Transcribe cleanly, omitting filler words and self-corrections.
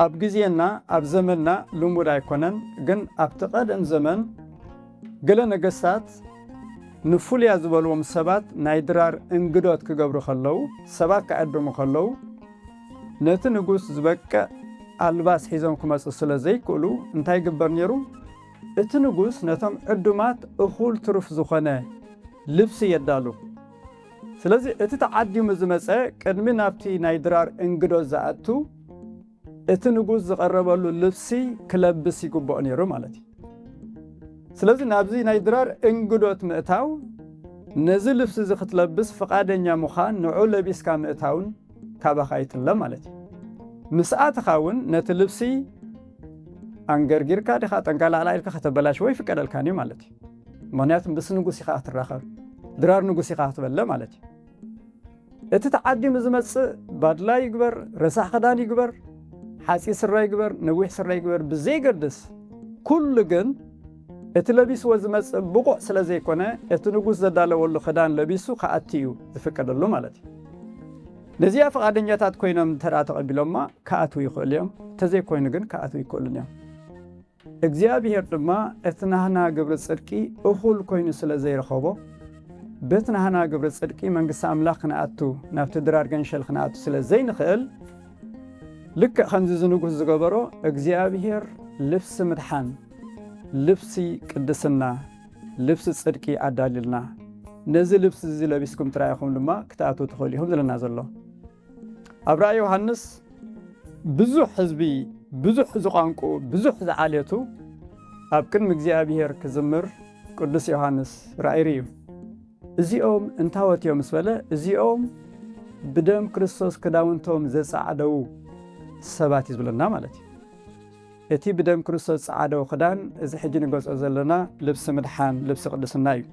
ኣብ ግዜና ኣብ ዘመንና ልሙድ ኣይኮነን ግን ኣብ ተቐደም ዘመን ገለ ነገስታት ንፉልያ ዝበልዎም ሰባት ናይ ድራር እንግዶት ክገብሩ ከለው ሰባት ከዕድሙ ከለው ነቲ ንጉስ ዝበቅዕ ኣልባስ ሒዞም ክመፁ ስለ ዘይክእሉ እንታይ ግበር ነይሩ እቲ ንጉስ ነቶም ዕዱማት እኹል ትሩፍ ዝኾነ ልብሲ የዳሉ ስለዚ እቲ ተዓዲሙ ዝመፀ ቅድሚ ናብቲ ናይ ድራር እንግዶት ዝኣቱ እቲ ንጉስ ዝቐረበሉ ልብሲ ክለብስ ይግብኦ ነይሩ ማለት እዩ ስለዚ ናብዚ ናይ ድራር እንግዶት ምእታው ነዚ ልብሲ እዚ ክትለብስ ፈቃደኛ ምዃን ንዑ ለቢስካ ምእታውን ካባኻ ይትለ ማለት እዩ ምስኣትኻ እውን ነቲ ልብሲ ኣንገርጊርካ ዲኻ ጠንቃላዕላ ኢልካ ከተበላሽ ወይ ፍቀደልካኒ ማለት እዩ ምክንያቱ ምስ ንጉስ ኢኻ ክትራኸብ ድራር ንጉስ ኢኻ ክትበለ ማለት እዩ እቲ ተዓዲሙ ዝመፅእ ባድላ ይግበር ረሳሕ ክዳን ይግበር ሓፂር ስረ ይግበር ነዊሕ ስረ ይግበር ብዘይገድስ ኩሉ ግን እቲ ለቢስዎ ዝመፅእ ብቑዕ ስለ ዘይኮነ እቲ ንጉስ ዘዳለወሉ ክዳን ለቢሱ ከኣቲ እዩ ዝፍቀደሉ ማለት እዩ ነዚያ ፈቃደኛታት ኮይኖም ተራ ተቐቢሎማ ከኣትው ይኽእሉ እዮም ተዘይኮይኑ ግን ከኣትው ይክእሉን እዮም እግዚአብሔር ድማ እቲ ናህና ግብሪ ፅድቂ እኹል ኮይኑ ስለ ዘይረኸቦ በቲ ናህና ግብሪ ፅድቂ መንግስቲ ኣምላኽ ክንኣቱ ናብቲ ድራር ገንሸል ክንኣቱ ስለ ዘይንኽእል ልክዕ ከምዚ ዝንጉስ ዝገበሮ እግዚአብሔር ልብሲ ምድሓን ልብሲ ቅድስና ልብሲ ፅድቂ ኣዳሊልና ነዚ ልብሲ እዚ ለቢስኩም ትራእኹም ድማ ክትኣትው ትኽእሉ ኢኹም ዝለና ዘሎ ኣብ ራእይ ዮሃንስ ብዙሕ ህዝቢ ብዙሕ ዝቋንቁ ብዙሕ ዝዓልየቱ ኣብ ቅድሚ እግዚአብሔር ክዝምር ቅዱስ ዮሃንስ ራእይ እዩ እዚኦም እንታወት እዮም ምስ በለ እዚኦም ብደም ክርስቶስ ክዳውንቶም ዘጻዕደው ሰባት እዩ ዝብለና ማለት እዩ እቲ ብደም ክርስቶስ ጻዕደው ክዳን እዚ ሕጂ ንገጾ ዘለና ልብሲ ምድሓን ልብሲ ቅድስና እዩ